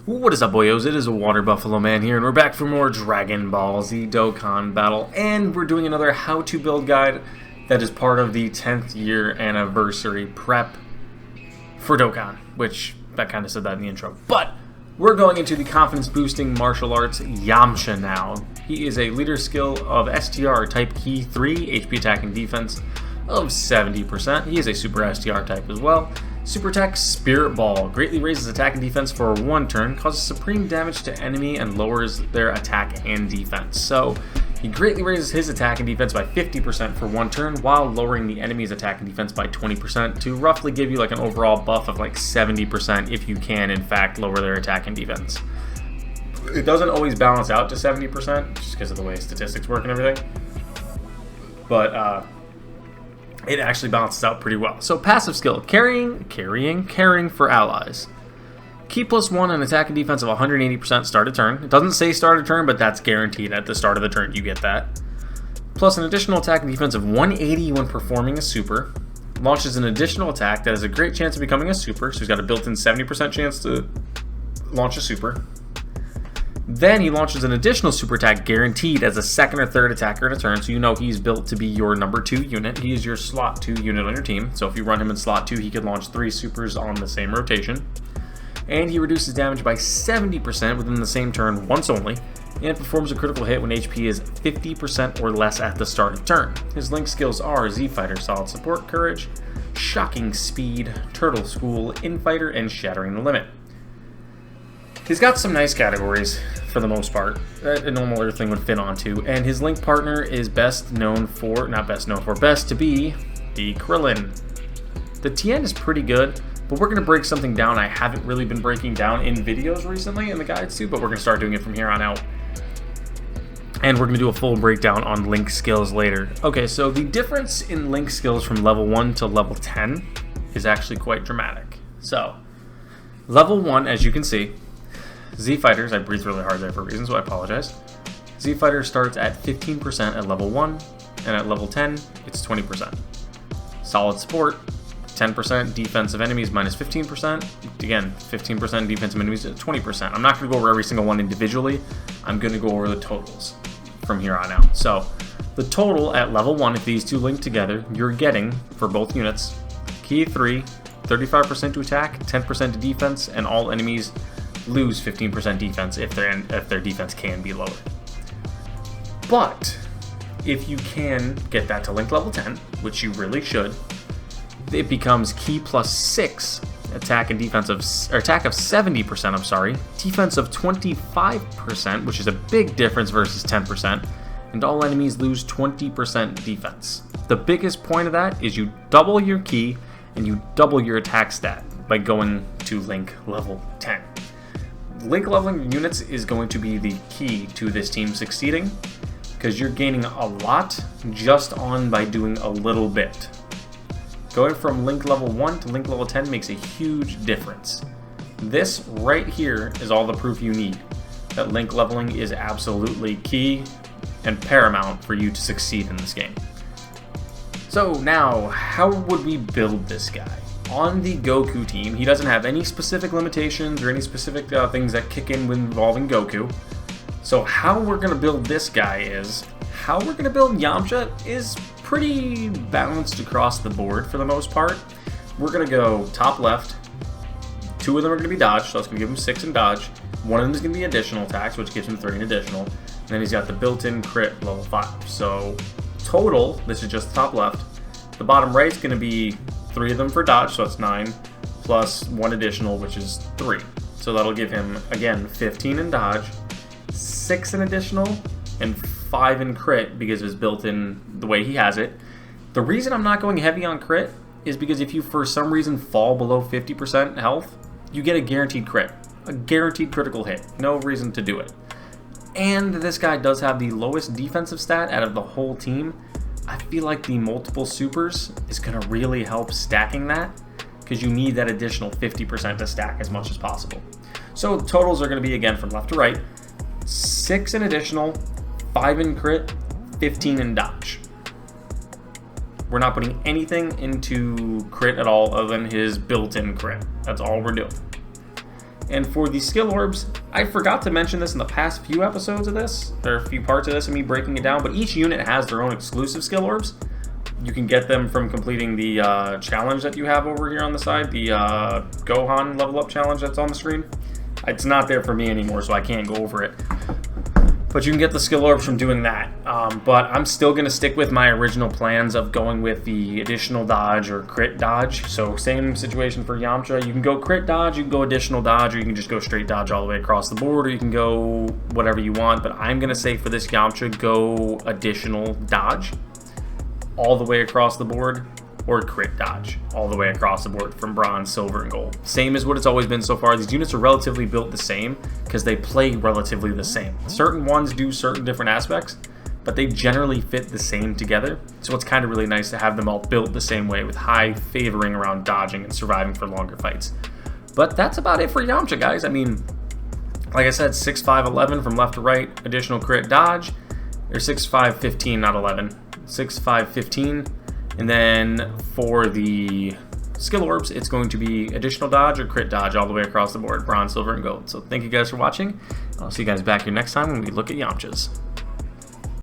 What is up, boyos? It is a Water Buffalo Man here, and we're back for more Dragon Ball Z Dokkan battle, and we're doing another how-to build guide that is part of the 10th year anniversary prep for Dokkan, which, that kind of said that in the intro. But we're going into the confidence-boosting martial arts YAMCHA now. He is a leader skill of STR type key 3, HP attack and defense of 70%. He is a super STR type as well. Super attack Spirit Ball greatly raises attack and defense for 1 turn, causes supreme damage to enemy, and lowers their attack and defense. So he greatly raises his attack and defense by 50% for 1 turn, while lowering the enemy's attack and defense by 20% to roughly give you like an overall buff of like 70% if you can in fact lower their attack and defense. It doesn't always balance out to 70% just because of the way statistics work and everything, but it actually balances out pretty well. So passive skill, caring for allies. Key +1 and attack and defense of 180% start a turn. It doesn't say start a turn, but that's guaranteed at the start of the turn you get that. Plus an additional attack and defense of 180 when performing a super. Launches an additional attack that has a great chance of becoming a super, so he's got a built-in 70% chance to launch a super. Then he launches an additional super attack guaranteed as a 2nd or 3rd attacker in a turn, so you know he's built to be your number 2 unit. He is your slot 2 unit on your team, so if you run him in slot 2, he can launch 3 supers on the same rotation. And he reduces damage by 70% within the same turn once only, and performs a critical hit when HP is 50% or less at the start of turn. His link skills are Z Fighter, Solid Support, Courage, Shocking Speed, Turtle School, Infighter, and Shattering the Limit. He's got some nice categories, for the most part, that a normal Earthling would fit onto, and his link partner is best to be the Krillin. The TN is pretty good, but we're going to break something down I haven't really been breaking down in videos recently, in the guides too, but we're going to start doing it from here on out. And we're going to do a full breakdown on link skills later. Okay, so the difference in link skills from level 1 to level 10 is actually quite dramatic. So, level 1, as you can see, Z Fighters, I breathed really hard there for a reason, so I apologize. Z Fighter starts at 15% at level 1, and at level 10, it's 20%. Solid Support, 10% defense of enemies minus 15%. Again, 15% defense of enemies at 20%. I'm not going to go over every single one individually. I'm going to go over the totals from here on out. So, the total at level 1, if these two link together, you're getting, for both units, Key 3, 35% to attack, 10% to defense, and all enemies lose 15% defense if their defense can be lowered. But if you can get that to link level 10, which you really should, it becomes Key +6, attack and defense of attack of 70%, defense of 25%, which is a big difference versus 10%, and all enemies lose 20% defense. The biggest point of that is you double your key and you double your attack stat by going to link level 10. Link leveling units is going to be the key to this team succeeding, because you're gaining a lot just by doing a little bit. Going from link level 1 to link level 10 makes a huge difference. This right here is all the proof you need that link leveling is absolutely key and paramount for you to succeed in this game. So now, how would we build this guy? On the Goku team, he doesn't have any specific limitations or any specific things that kick in when involving Goku. So how we're going to build this guy how we're going to build YAMCHA is pretty balanced across the board for the most part. We're going to go top left. 2 of them are going to be dodge, so that's going to give him 6 in dodge. 1 of them is going to be additional attacks, which gives him 3 in additional. And then he's got the built-in crit level 5. So total, this is just the top left. The bottom right is going to be 3 of them for dodge, so that's 9, plus 1 additional, which is 3. So that'll give him, again, 15 in dodge, 6 in additional, and 5 in crit because of his built-in, the way he has it. The reason I'm not going heavy on crit is because if you for some reason fall below 50% health, you get a guaranteed crit. A guaranteed critical hit. No reason to do it. And this guy does have the lowest defensive stat out of the whole team. I feel like the multiple supers is going to really help stacking that, because you need that additional 50% to stack as much as possible. So totals are going to be, again, from left to right, 6 in additional, 5 in crit, 15 in dodge. We're not putting anything into crit at all other than his built-in crit. That's all we're doing. And for the skill orbs, I forgot to mention this in the past few episodes of this. There are a few parts of this of me breaking it down, but each unit has their own exclusive skill orbs. You can get them from completing the challenge that you have over here on the side, the Gohan level up challenge that's on the screen. It's not there for me anymore, so I can't go over it. But you can get the skill orbs from doing that. But I'm still going to stick with my original plans of going with the additional dodge or crit dodge. So same situation for YAMCHA. You can go crit dodge, you can go additional dodge, or you can just go straight dodge all the way across the board, or you can go whatever you want. But I'm going to say for this YAMCHA, go additional dodge all the way across the board, or crit dodge all the way across the board from bronze, silver, and gold. Same as what it's always been so far. These units are relatively built the same because they play relatively the same. Certain ones do certain different aspects, but they generally fit the same together. So it's kind of really nice to have them all built the same way with high favoring around dodging and surviving for longer fights. But that's about it for YAMCHA, guys. I mean, like I said, 6'5", 11 from left to right, additional crit dodge, or 6'5", 15, not 11, 6'5", 15. And then for the skill orbs, it's going to be additional dodge or crit dodge all the way across the board, bronze, silver, and gold. So thank you guys for watching. I'll see you guys back here next time when we look at YAMCHAs.